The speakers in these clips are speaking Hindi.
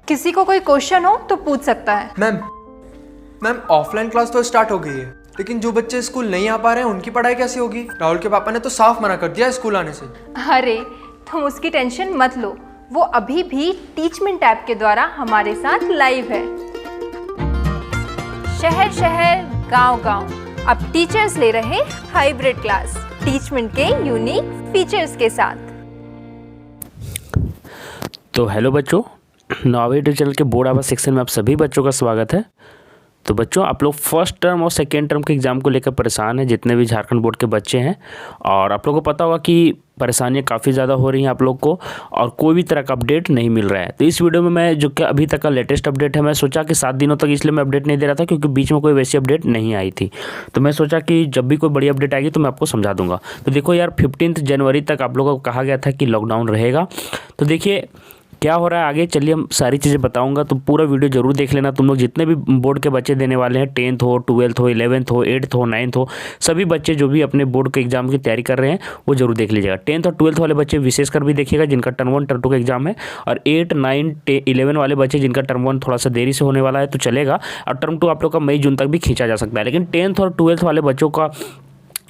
किसी को कोई क्वेश्चन हो तो पूछ सकता है। मैम ऑफलाइन क्लास तो स्टार्ट हो गई है, लेकिन जो बच्चे स्कूल नहीं आ पा रहे हैं उनकी पढ़ाई कैसे होगी? राहुल के पापा ने तो साफ मना कर दिया स्कूल आने से। अरे तुम उसकी टेंशन मत लो, वो अभी भी टीचमेंट ऐप के द्वारा हमारे साथ लाइव है। शहर शहर गांव गांव अब टीचर्स ले रहे हाइब्रिड क्लास टीचमेंट के यूनिक फीचर्स के साथ। तो हेलो बच्चों, नावे यूट्यूब चैनल के बोर्ड आवाज़ सेक्शन में आप सभी बच्चों का स्वागत है। तो बच्चों, आप लोग फर्स्ट टर्म और सेकेंड टर्म के एग्ज़ाम को लेकर परेशान हैं, जितने भी झारखंड बोर्ड के बच्चे हैं। और आप लोगों को पता होगा कि परेशानियां काफ़ी ज़्यादा हो रही हैं आप लोग को, और कोई भी तरह का अपडेट नहीं मिल रहा है। तो इस वीडियो में मैं जो कि अभी तक का लेटेस्ट अपडेट है, मैं सोचा कि 7 दिनों तक इसलिए मैं अपडेट नहीं दे रहा था क्योंकि बीच में कोई वैसी अपडेट नहीं आई थी। तो मैं सोचा कि जब भी कोई बड़ी अपडेट आएगी तो मैं आपको समझा दूंगा। तो देखो यार, 15 जनवरी तक आप लोगों को कहा गया था कि लॉकडाउन रहेगा। तो देखिए क्या हो रहा है आगे, चलिए हम सारी चीज़ें बताऊंगा, तो पूरा वीडियो जरूर देख लेना। तुम लोग जितने भी बोर्ड के बच्चे देने वाले हैं, 10th हो, 12th हो, 11th हो, 8th हो, 9th हो, सभी बच्चे जो भी अपने बोर्ड के एग्जाम की तैयारी कर रहे हैं वो जरूर देख लीजिएगा। 10th और 12th वाले बच्चे विशेषकर भी देखिएगा जिनका टर्म 1 टर्म 2 का एग्जाम है, और 8, 9, 11 वाले बच्चे जिनका टर्म 1 थोड़ा सा देरी से होने वाला है तो चलेगा, और टर्म 2 आप लोग का मई जून तक भी खींचा जा सकता है। लेकिन 10th और 12th वाले बच्चों का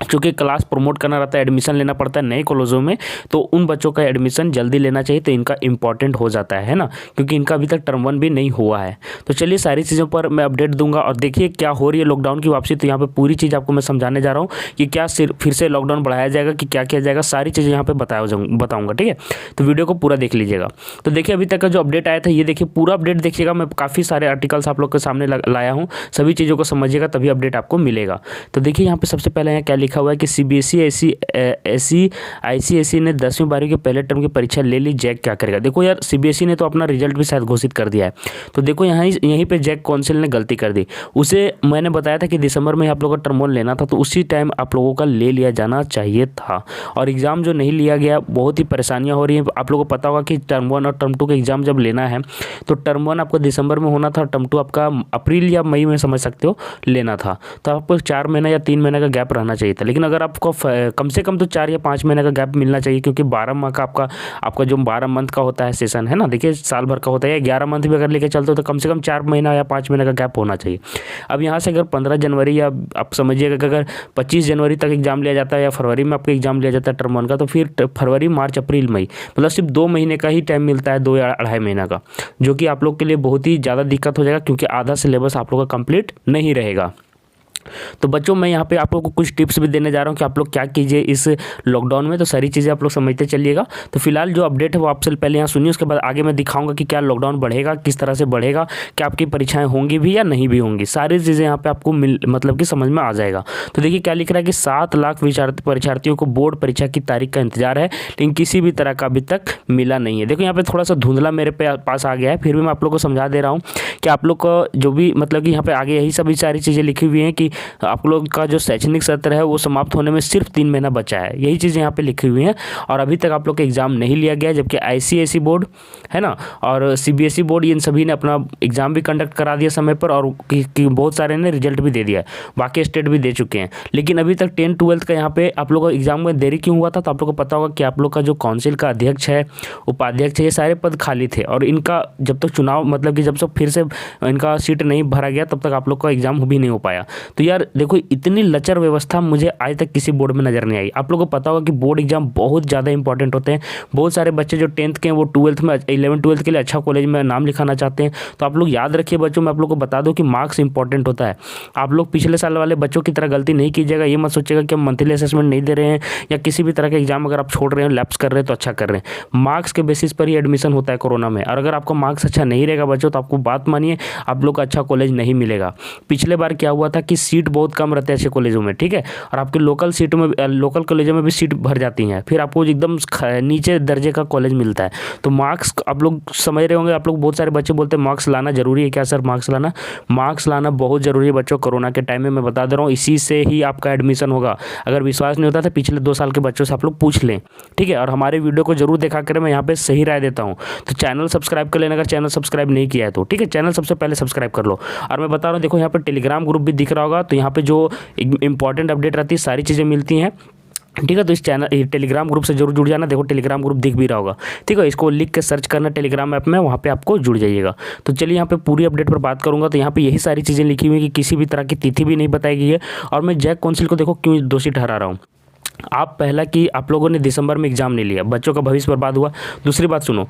चूँकि क्लास प्रमोट करना रहता है, एडमिशन लेना पड़ता है नए कॉलेजों में, तो उन बच्चों का एडमिशन जल्दी लेना चाहिए, तो इनका इंपॉर्टेंट हो जाता है ना, क्योंकि इनका अभी तक टर्म 1 भी नहीं हुआ है। तो चलिए सारी चीज़ों पर मैं अपडेट दूंगा। और देखिए क्या हो रही है लॉकडाउन की वापसी, तो यहाँ पे पूरी चीज़ आपको मैं समझाने जा रहा हूँ कि क्या फिर से लॉकडाउन बढ़ाया जाएगा कि क्या किया जाएगा, सारी चीज़ें यहाँ पर बताऊँगा। ठीक है, तो वीडियो को पूरा देख लीजिएगा। तो देखिए अभी तक का जो अपडेट आया था, ये देखिए पूरा अपडेट देखिएगा। मैं काफ़ी सारे आर्टिकल्स आप लोग के सामने लाया हूँ, सभी चीज़ों को समझिएगा तभी अपडेट आपको मिलेगा। तो देखिए यहाँ पे सबसे पहले यहाँ क्या लिखा हुआ है कि ICSE ने 10वीं 12वीं के पहले टर्म की परीक्षा ले ली, जैक क्या करेगा। देखो यार, CBSE ने तो अपना रिजल्ट भी शायद घोषित कर दिया है। तो देखो यहीं पे जैक काउंसिल ने गलती कर दी। उसे मैंने बताया था कि दिसंबर में आप लोगों का टर्म 1 लेना था, तो उसी टाइम आप लोगों का ले लिया जाना चाहिए था। और एग्ज़ाम जो नहीं लिया गया, बहुत ही परेशानियाँ हो रही हैं। आप लोगों को पता होगा कि टर्म 1 और टर्म 2 का एग्ज़ाम जब लेना है तो टर्म 1 आपको दिसंबर में होना था, टर्म 2 आपका अप्रैल या मई में समझ सकते हो लेना था। तो आपको 4 महीना या 3 महीने का गैप रहना चाहिए था। लेकिन अगर आपको कम से कम तो 4 या 5 महीने का गैप मिलना चाहिए, क्योंकि 12 माह का आपका जो 12 मंथ का होता है सेशन है ना, देखिए साल भर का होता है, या 11 मंथ भी अगर लेके चलते हो तो कम से कम 4 महीना या 5 महीने का गैप होना चाहिए। अब यहाँ से अगर 15 जनवरी या आप समझिएगा कि अगर 25 जनवरी तक एग्जाम लिया जाता है या फरवरी में आपका एग्जाम लिया जाता है टर्म 1 का, तो फिर फरवरी, मार्च, अप्रैल, मई, मतलब सिर्फ 2 महीने का ही टाइम मिलता है, 2 या 2.5 महीना का, जो कि आप लोग के लिए बहुत ही ज़्यादा दिक्कत हो जाएगा, क्योंकि आधा सिलेबस आप लोग का कंप्लीट नहीं रहेगा। तो बच्चों, मैं यहाँ पे आप लोगों को कुछ टिप्स भी देने जा रहा हूँ कि आप लोग क्या कीजिए इस लॉकडाउन में, तो सारी चीज़ें आप लोग समझते चलिएगा। तो फिलहाल जो अपडेट है वो आपसे पहले यहाँ सुनिए, उसके बाद आगे मैं दिखाऊंगा कि क्या लॉकडाउन बढ़ेगा, किस तरह से बढ़ेगा, क्या आपकी परीक्षाएं होंगी भी या नहीं भी होंगी, सारी चीज़ें यहाँ पे आपको मतलब कि समझ में आ जाएगा। तो देखिए क्या लिख रहा है कि 7 लाख परीक्षार्थियों को बोर्ड परीक्षा की तारीख का इंतजार है, लेकिन किसी भी तरह का अभी तक मिला नहीं है। देखो यहाँ पे थोड़ा सा धुंधला मेरे पास आ गया है, फिर भी मैं आप लोग को समझा दे रहा हूँ कि आप लोग को जो भी मतलब कि यहाँ पे आगे यही सभी सारी चीज़ें लिखी हुई हैं कि आप लोग का जो शैक्षणिक सत्र है वो समाप्त होने में सिर्फ 3 महीना बचा है, यही चीज़ें यहाँ पे लिखी हुई हैं। और अभी तक आप लोग का एग्ज़ाम नहीं लिया गया, जबकि ICSE बोर्ड है ना और CBSE बोर्ड, इन सभी ने अपना एग्ज़ाम भी कंडक्ट करा दिया समय पर, और बहुत सारे ने रिजल्ट भी दे दिया है, बाकी स्टेट भी दे चुके हैं। लेकिन अभी तक 10th 12th का यहाँ पे आप लोग का एग्ज़ाम में देरी क्यों हुआ था, तो आप लोग को पता होगा कि आप लोग का जो काउंसिल का अध्यक्ष है, उपाध्यक्ष है, ये सारे पद खाली थे, और इनका जब तक चुनाव मतलब कि जब तक फिर से इनका सीट नहीं भरा गया तब तक आप लोग का एग्ज़ाम भी नहीं हो पाया। तो यार देखो, इतनी लचर व्यवस्था मुझे आज तक किसी बोर्ड में नज़र नहीं आई। आप लोगों को पता होगा कि बोर्ड एग्जाम बहुत ज़्यादा इंपॉर्टेंट होते हैं। बहुत सारे बच्चे जो 10th के हैं वो 12th में 11 12th के लिए अच्छा कॉलेज में नाम लिखाना चाहते हैं। तो आप लोग याद रखिए बच्चों, मैं आप लोग को बता दूं कि मार्क्स इंपॉर्टेंट होता है। आप लोग पिछले साल वाले बच्चों की तरह गलती नहीं कीजिएगा। ये मत सोचिएगा कि हम मंथली असेसमेंट नहीं दे रहे हैं या किसी भी तरह का एग्जाम अगर आप छोड़ रहे हैं, लैप्स कर रहे हैं तो अच्छा कर रहे हैं। मार्क्स के बेसिस पर ही एडमिशन होता है कोरोना में, और अगर आपका मार्क्स अच्छा नहीं रहेगा बच्चों तो आपको बात मानिए, आप लोग का अच्छा कॉलेज नहीं मिलेगा। पिछले बार क्या हुआ था कि सीट बहुत कम रहते हैं अच्छे कॉलेजों में, ठीक है, और आपके लोकल सीटों में, लोकल कॉलेजों में भी सीट भर जाती हैं, फिर आपको एकदम नीचे दर्जे का कॉलेज मिलता है। तो मार्क्स आप लोग समझ रहे होंगे, आप लोग बहुत सारे बच्चे बोलते हैं मार्क्स लाना जरूरी है क्या सर, मार्क्स लाना बहुत ज़रूरी है बच्चों। कोरोना के टाइम में मैं बता दे रहा हूँ, इसी से ही आपका एडमिशन होगा। अगर विश्वास नहीं होता तो पिछले 2 साल के बच्चों से आप लोग पूछ लें, ठीक है। और हमारे वीडियो को जरूर देखा करें, मैं यहाँ पे सही राय देता हूँ। तो चैनल सब्सक्राइब कर लेना, अगर चैनल सब्सक्राइब नहीं किया है तो, ठीक है, चैनल सबसे पहले सब्सक्राइब कर लो। और मैं बता रहा हूँ, देखो यहाँ पर टेलीग्राम ग्रुप भी दिख रहा होगा, तो यहाँ पे जो इंपॉर्टेंट अपडेट रहती है सारी चीज़ें मिलती हैं। ठीक है। तो इस चैनल टेलीग्राम ग्रुप से जरूर जुड़ जाना। देखो टेलीग्राम ग्रुप दिख भी रहा होगा, ठीक है। इसको लिख के सर्च करना टेलीग्राम ऐप में, वहाँ पे आपको जुड़ जाइएगा। तो चलिए यहाँ पे पूरी अपडेट पर बात करूँगा। तो यहाँ पे यही सारी चीज़ें लिखी हुई है कि किसी भी तरह की तिथि भी नहीं बताई गई है। और मैं जैक काउंसिल को देखो क्यों दोषी ठहरा रहा हूँ। आप पहला कि आप लोगों ने दिसंबर में एग्ज़ाम नहीं लिया, बच्चों का भविष्य बर्बाद हुआ। दूसरी बात सुनो,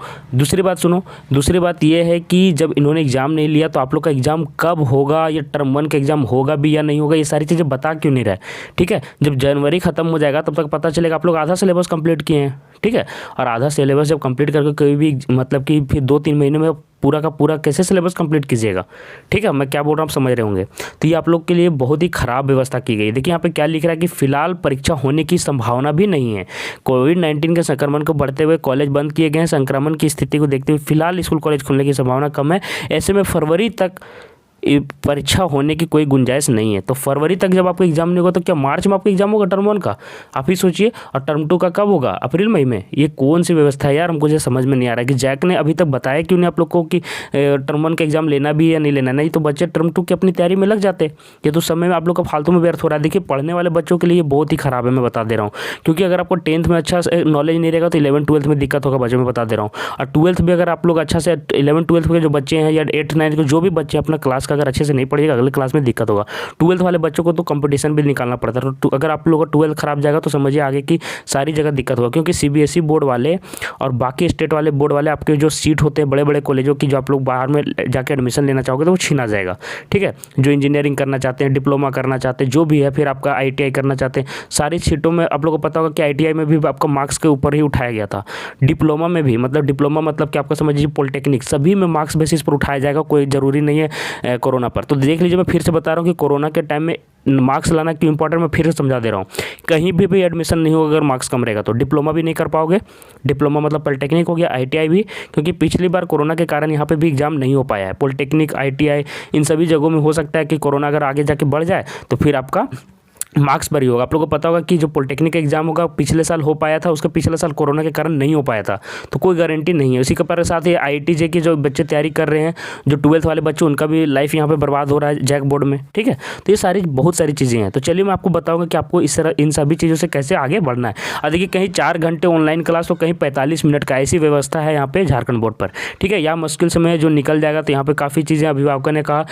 दूसरी बात ये है कि जब इन्होंने एग्ज़ाम नहीं लिया तो आप लोग का एग्ज़ाम कब होगा, या टर्म 1 का एग्ज़ाम होगा भी या नहीं होगा, ये सारी चीज़ें बता क्यों नहीं रहे। ठीक है, जब जनवरी ख़त्म हो जाएगा तब तक पता चलेगा आप लोग आधा सिलेबस कंप्लीट किए हैं। ठीक है, और आधा सिलेबस जब कंप्लीट करके कोई भी मतलब कि फिर 2-3 महीने में पूरा का पूरा कैसे सिलेबस कंप्लीट कीजिएगा। ठीक है, मैं क्या बोल रहा हूँ आप समझ रहे होंगे। तो ये आप लोग के लिए बहुत ही ख़राब व्यवस्था की गई है। देखिए यहाँ पे क्या लिख रहा है कि फिलहाल परीक्षा होने की संभावना भी नहीं है। कोविड-19 के संक्रमण को बढ़ते हुए कॉलेज बंद किए गए हैं। संक्रमण की स्थिति को देखते हुए फिलहाल स्कूल कॉलेज खुलने की संभावना कम है। ऐसे में फरवरी तक परीक्षा होने की कोई गुंजाइश नहीं है। तो फरवरी तक जब आपका एग्जाम नहीं होगा तो क्या मार्च में आपका एग्जाम होगा टर्म 1 का? आप ही सोचिए। और टर्म 2 का कब होगा? अप्रैल मई में। ये कौन सी व्यवस्था है यार, हमको जो समझ में नहीं आ रहा है कि जैक ने अभी तक बताया क्यों नहीं आप लोग को कि टर्म 1 का एग्जाम लेना भी है या नहीं लेना। नहीं तो बच्चे टर्म 2 की अपनी तैयारी में लग जाते। ये तो समय में आप लोग का फालतू में व्यर्थ हो रहा है। देखिए पढ़ने वाले बच्चों के लिए ये बहुत ही खराब है, मैं बता दे रहा हूँ। क्योंकि अगर आपको 10th में अच्छा नॉलेज नहीं रहेगा तो 11th-12th में दिक्कत होगा बच्चों में, बता दे रहा हूँ। और 12th भी अगर आप लोग अच्छा से 11th-12th के जो बच्चे हैं या 8th-9th के जो भी बच्चे अपना क्लास का अगर अच्छे से नहीं पढ़ेगा अगले क्लास में दिक्कत होगा। 12th वाले बच्चों को तो कंपटीशन भी निकालना पड़ता है। तो अगर आप लोगों का 12th खराब जाएगा तो समझिए आगे की सारी जगह दिक्कत होगा। क्योंकि सीबीएसई बोर्ड वाले और बाकी स्टेट वाले बोर्ड वाले आपके जो सीट होते हैं बड़े बड़े कॉलेजों की, जो आप लोग बाहर में जाकर एडमिशन लेना चाहोगे तो वो छीना जाएगा। ठीक है, जो इंजीनियरिंग करना चाहते हैं, डिप्लोमा करना चाहते हैं, जो भी है, फिर आपका ITI करना चाहते हैं, सारी सीटों में आप लोगों को पता होगा कि ITI में भी आपका मार्क्स के ऊपर ही उठाया गया था। डिप्लोमा में भी, मतलब डिप्लोमा मतलब कि आपका समझ लीजिए पॉलिटेक्निक, सभी में मार्क्स बेसिस पर उठाया जाएगा। कोई ज़रूरी नहीं है कोरोना पर। तो देख लीजिए, मैं फिर से बता रहा हूँ कि कोरोना के टाइम में मार्क्स लाना क्यों इंपॉर्टेंट, मैं फिर से समझा दे रहा हूँ। कहीं भी एडमिशन नहीं होगा अगर मार्क्स कम रहेगा तो। डिप्लोमा भी नहीं कर पाओगे, डिप्लोमा मतलब पॉलिटेक्निक हो गया, ITI भी, क्योंकि पिछली बार कोरोना के कारण यहाँ पे भी एग्जाम नहीं हो पाया है। पॉलिटेक्निक, ITI इन सभी जगहों में हो सकता है कि कोरोना अगर आगे जाके बढ़ जाए तो फिर आपका मार्क्स पर ही होगा। आप लोगों को पता होगा कि जो पॉलिटेक्निक एग्जाम होगा पिछले साल हो पाया था, उसका पिछले साल कोरोना के कारण नहीं हो पाया था। तो कोई गारंटी नहीं है। उसी के पर साथ ही IIT की जो बच्चे तैयारी कर रहे हैं, जो 12th वाले बच्चे, उनका भी लाइफ यहाँ पे बर्बाद हो रहा है जैक बोर्ड में। ठीक है, तो ये सारी बहुत सारी चीज़ें हैं। तो चलिए मैं आपको बताऊँगा कि आपको इस तरह इन सभी चीज़ों से कैसे आगे बढ़ना है। और देखिए कहीं 4 घंटे ऑनलाइन क्लास तो कहीं 45 मिनट का, ऐसी व्यवस्था है यहाँ पे झारखंड बोर्ड पर। ठीक है, या मुश्किल समय जो निकल जाएगा। तो यहाँ पे काफ़ी चीज़ें अभिभावकों ने कहा,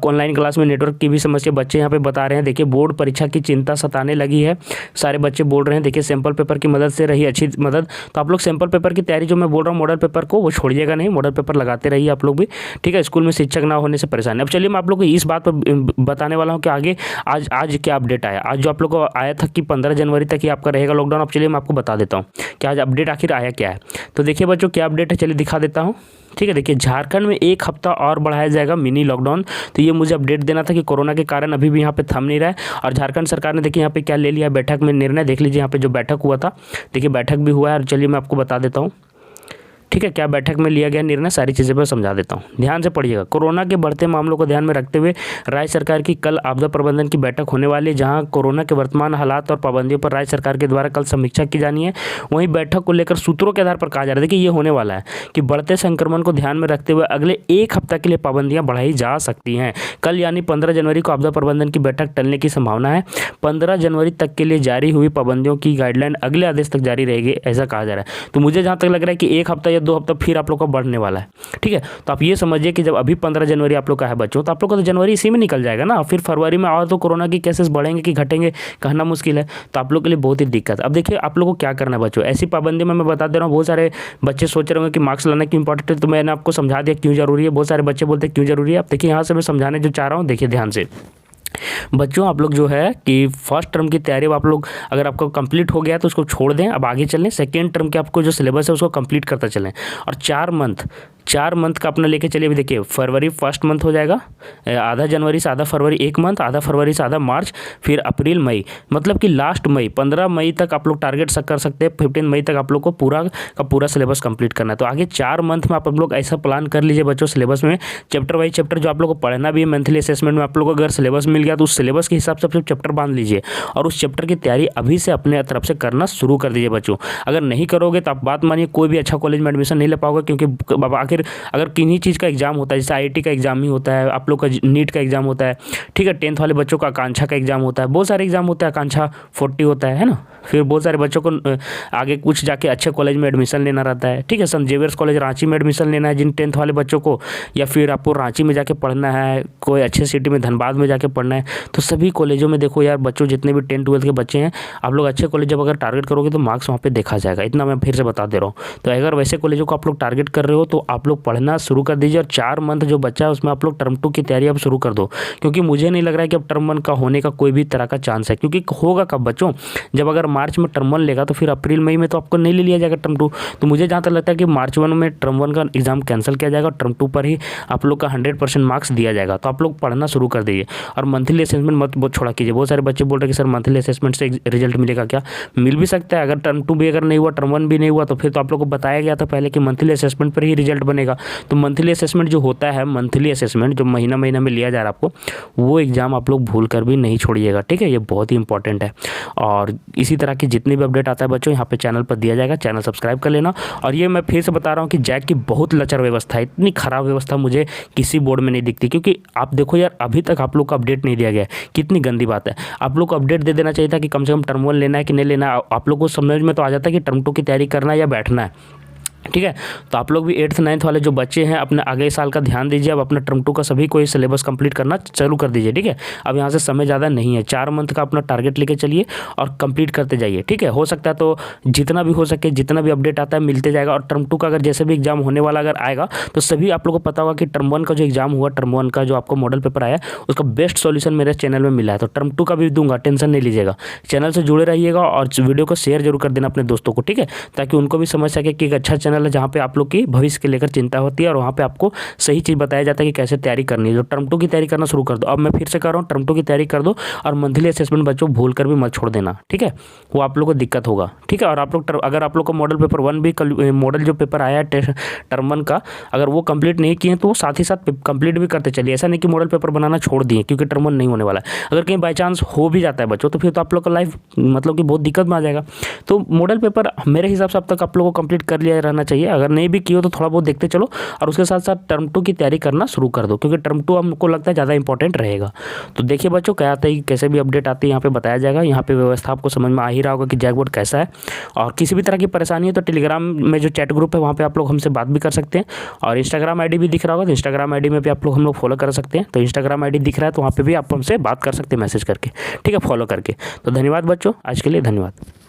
ऑनलाइन क्लास में नेटवर्क की भी समस्या बच्चे यहाँ पे बता रहे हैं। देखिए बोर्ड परीक्षा की चिंता सताने लगी है, सारे बच्चे बोल रहे हैं। देखिए सैंपल पेपर की मदद से रही अच्छी मदद। तो आप लोग सैंपल पेपर की तैयारी, जो मैं बोल रहा हूँ मॉडल पेपर को, वो छोड़िएगा नहीं, मॉडल पेपर लगाते रहिए आप लोग भी। ठीक है, स्कूल में शिक्षक ना होने से परेशान है। अब चलिए मैं आप लोग को इस बात पर बताने वाला हूँ कि आगे आज क्या अपडेट आया। आज जो आप लोग को आया था कि 15 जनवरी तक ही आपका रहेगा लॉकडाउन। अब चलिए मैं आपको बता देता हूँ कि आज अपडेट आखिर आया क्या है। तो देखिए बच्चों क्या अपडेट है, चलिए दिखा देता हूँ। ठीक है, देखिए झारखंड में 1 हफ्ता और बढ़ाया जाएगा मिनी लॉकडाउन। तो ये मुझे अपडेट देना था कि कोरोना के कारण अभी भी यहाँ पे थम नहीं रहा है। और झारखंड सरकार ने देखिए यहाँ पे क्या ले लिया बैठक में निर्णय। देख लीजिए यहाँ पे जो बैठक हुआ था, देखिए बैठक भी हुआ है। और चलिए मैं आपको बता देता हूँ, ठीक है, क्या बैठक में लिया गया निर्णय, सारी चीज़ें मैं समझा देता हूँ, ध्यान से पढ़िएगा। कोरोना के बढ़ते मामलों को ध्यान में रखते हुए राज्य सरकार की कल आपदा प्रबंधन की बैठक होने वाली है, जहां कोरोना के वर्तमान हालात और पाबंदियों पर राज्य सरकार के द्वारा कल समीक्षा की जानी है। वहीं बैठक को लेकर सूत्रों के आधार पर कहा जा रहा है, देखिए ये होने वाला है कि बढ़ते संक्रमण को ध्यान में रखते हुए अगले 1 हफ्ता के लिए पाबंदियाँ बढ़ाई जा सकती हैं। कल यानी 15 जनवरी को आपदा प्रबंधन की बैठक टलने की संभावना है। 15 जनवरी तक के लिए जारी हुई पाबंदियों की गाइडलाइन अगले आदेश तक जारी रहेगी, ऐसा कहा जा रहा है। तो मुझे जहाँ तक लग रहा है कि 1 हफ्ता या 2 हफ्ता फिर आप लोग बढ़ने वाला है। ठीक है, तो आप ये समझिए कि जब अभी 15 जनवरी आप लोग का है बच्चों, तो आप लोग का तो जनवरी इसी में निकल जाएगा ना। फिर फरवरी में और तो कोरोना की केसेस बढ़ेंगे कि घटेंगे कहना मुश्किल है। तो आप लोग के लिए बहुत ही दिक्कत। अब देखिए आप लोग को क्या करना है बच्चों, ऐसी पाबंदी में मैं बता दे रहा हूँ। बहुत सारे बच्चे सोच रहे होंगे कि मार्क्स लाना क्यों इंपॉर्टेंट है, तो मैंने आपको समझा दिया क्यों जरूरी है। बहुत सारे बच्चे बोलते हैं क्यों जरूरी है। अब देखिए यहाँ से मैं समझाने जो चाह रहा हूँ, देखिए ध्यान से बच्चों। आप लोग जो है कि फर्स्ट टर्म की तैयारी आप लोग अगर आपको कंप्लीट हो गया तो उसको छोड़ दें, अब आगे चलें। सेकेंड टर्म के आपको जो सिलेबस है उसको कंप्लीट करता चलें। और 4 मंथ का अपना लेके चलिए। अभी देखिए फरवरी फर्स्ट मंथ हो जाएगा, आधा जनवरी से आधा फरवरी 1 मंथ, आधा फरवरी से आधा मार्च, फिर अप्रैल मई, मतलब कि लास्ट मई 15 मई तक आप लोग टारगेट कर सकते हैं। 15 मई तक आप लोग को पूरा का पूरा सिलेबस कंप्लीट करना है। तो आगे 4 मंथ में आप लोग ऐसा प्लान कर लीजिए बच्चों, सिलेबस में चैप्टर वाइज चैप्टर जो आप लोग को पढ़ना भी है। मंथली असेसमेंट में आप लोग को अगर सिलेबस मिल गया तो उस सिलेबस के हिसाब से आप चैप्टर बांध लीजिए और उस चैप्टर की तैयारी अभी से अपने तरफ से करना शुरू कर दीजिए बच्चों। अगर नहीं करोगे तो आप बात मानिए कोई भी अच्छा कॉलेज में एडमिशन नहीं ले पाओगे, क्योंकि फिर अगर किन्हीं चीज़ का एग्ज़ाम होता है, जैसे IIT का एग्ज़ाम ही होता है, आप लोग का नीट का एग्ज़ाम होता है, ठीक है, 10th वाले बच्चों का आकांक्षा का एग्ज़ाम होता है, बहुत सारे एग्ज़ाम होता है, आकांक्षा 40 होता है ना। फिर बहुत सारे बच्चों को आगे कुछ जाके अच्छे कॉलेज में एडमिशन लेना रहता है, ठीक है, सेंट जेवियर्स कॉलेज रांची में एडमिशन लेना है जिन 10th वाले बच्चों को, या फिर आपको रांची में जाके पढ़ना है, कोई अच्छे सिटी में धनबाद में जाके पढ़ना है। तो सभी कॉलेजों में देखो यार बच्चों, जितने भी 10th 12th के बच्चे हैं, आप लोग अच्छे कॉलेज जब अगर टारगेट करोगे तो मार्क्स वहाँ पे देखा जाएगा, इतना मैं फिर से बता दे रहा हूँ। तो अगर वैसे कॉलेजों को आप लोग टारगेट कर रहे हो तो आप लोग पढ़ना शुरू कर दीजिए, और 4 मंथ जो बच्चा है उसमें आप लोग टर्म 2 की तैयारी अब शुरू कर दो, क्योंकि मुझे नहीं लग रहा है कि अब टर्म 1 का होने का कोई भी तरह का चांस है। क्योंकि होगा कब बच्चों, जब अगर मार्च में टर्म 1 लेगा तो फिर अप्रैल मई में तो आपको नहीं ले लिया जाएगा टर्म 2। तो मुझे जहाँ तक लगता है कि मार्च 1 में टर्म 1 का एग्जाम कैंसिल किया जाएगा और टर्म 2 पर ही आप लोग का 100% मार्क्स दिया जाएगा। तो आप लोग पढ़ना शुरू कर दीजिए, और मंथली असेसमेंट मत बहुत छोड़ा कीजिए। बहुत सारे बच्चे बोल रहे हैं कि सर मंथली असेसमेंट से रिजल्ट मिलेगा क्या? मिल भी सकता है, अगर टर्म 2 भी अगर नहीं हुआ, टर्म 1 भी नहीं हुआ, तो फिर तो आप लोग को बताया गया था पहले कि मंथली असेसमेंट पर ही रिजल्ट बनेगा। तो मंथली असेसमेंट जो होता है, मंथली असेसमेंट जो महीना महीना में लिया जा रहा है आपको, वो एग्ज़ाम आप लोग भूल कर भी नहीं छोड़िएगा, ठीक है, ये बहुत ही इंपॉर्टेंट है। और इसी तरह की जितनी भी अपडेट आता है बच्चों यहाँ पे चैनल पर दिया जाएगा, चैनल सब्सक्राइब कर लेना। और ये मैं फिर से बता रहा हूँ कि जैक की बहुत लचर व्यवस्था है, इतनी खराब व्यवस्था मुझे किसी बोर्ड में नहीं दिखती। क्योंकि आप देखो यार, अभी तक आप लोग को अपडेट नहीं दिया गया है, कितनी गंदी बात है। आप लोग को अपडेट दे देना चाहिए था कि कम से कम टर्म 1 लेना है कि नहीं लेना है। आप लोग को समझ में तो आ जाता है कि टर्म 2 की तैयारी करना है या बैठना है, ठीक है। तो आप लोग भी 8th 9th वाले जो बच्चे हैं अपने अगले साल का ध्यान दीजिए। अब अपना टर्म 2 का सभी कोई सिलेबस कंप्लीट करना चालू कर दीजिए, ठीक है। अब यहाँ से समय ज़्यादा नहीं है, 4 मंथ का अपना टारगेट लेके चलिए और कंप्लीट करते जाइए, ठीक है। हो सकता है तो जितना भी हो सके, जितना भी अपडेट आता है मिलते जाएगा। और टर्म 2 का अगर जैसे भी एग्जाम होने वाला अगर आएगा तो सभी आप लोग को पता होगा कि टर्म 1 का जो एग्जाम हुआ, टर्म 1 का जो आपको मॉडल पेपर आया उसका बेस्ट सॉल्यूशन मेरे चैनल में मिला है। तो टर्म 2 का भी दूंगा, टेंशन नहीं लीजिएगा। चैनल से जुड़े रहिएगा और वीडियो को शेयर जरूर कर देना अपने दोस्तों को, ठीक है, ताकि उनको भी समझ सके कि एक अच्छा चैनल है जहाँ पे आप लोग की भविष्य के लेकर चिंता होती है और वहाँ पे आपको सही चीज़ बताया जाता है कि कैसे तैयारी करनी है। तो टर्म 2 की तैयारी करना शुरू कर दो। अब मैं फिर से कर रहा हूँ, टर्म 2 की तैयारी कर दो और मंथली असेसमेंट बच्चों भूल कर भी मत छोड़ देना, ठीक है, वो आप लोग को दिक्कत होगा, ठीक है। और आप लोग अगर आप लोग को मॉडल पेपर 1 भी मॉडल जो पेपर आया है टर्म 1 का, अगर वो कंप्लीट नहीं किए तो साथ ही साथ कंप्लीट भी करते चलिए। ऐसा नहीं कि मॉडल पेपर बनाना छोड़ दिए क्योंकि टर्म 1 नहीं होने वाला है। अगर कहीं बाई चांस हो भी जाता है बच्चों तो फिर तो आप लोग का लाइफ मतलब कि बहुत दिक्कत में आ जाएगा। तो मॉडल पेपर मेरे हिसाब से अब तक आप लोगों को कंप्लीट कर लिया रहना चाहिए। अगर नहीं भी किए तो थोड़ा बहुत देखते चलो और उसके साथ साथ टर्म 2 की तैयारी करना शुरू कर दो, क्योंकि टर्म 2 हमको लगता है ज़्यादा इंपॉर्टेंट रहेगा। तो देखिए बच्चों, क्या आता है, कैसे भी अपडेट आती है यहाँ पे बताया जाएगा। यहाँ पे व्यवस्था आपको समझ में आ ही रहा होगा कि जैक बोर्ड कैसा है। और किसी भी तरह की परेशानी है तो टेलीग्राम में जो चैट ग्रुप है वहाँ पे आप लोग हमसे बात भी कर सकते हैं। और इंस्टाग्राम आईडी भी दिख रहा होगा, तो इंस्टाग्राम आईडी में भी आप लोग हम लोग फॉलो कर सकते हैं। तो इंस्टाग्राम आईडी दिख रहा है तो वहाँ पे भी आप हमसे बात कर सकते हैं मैसेज करके, ठीक है, फॉलो करके। तो धन्यवाद बच्चों, आज के लिए धन्यवाद।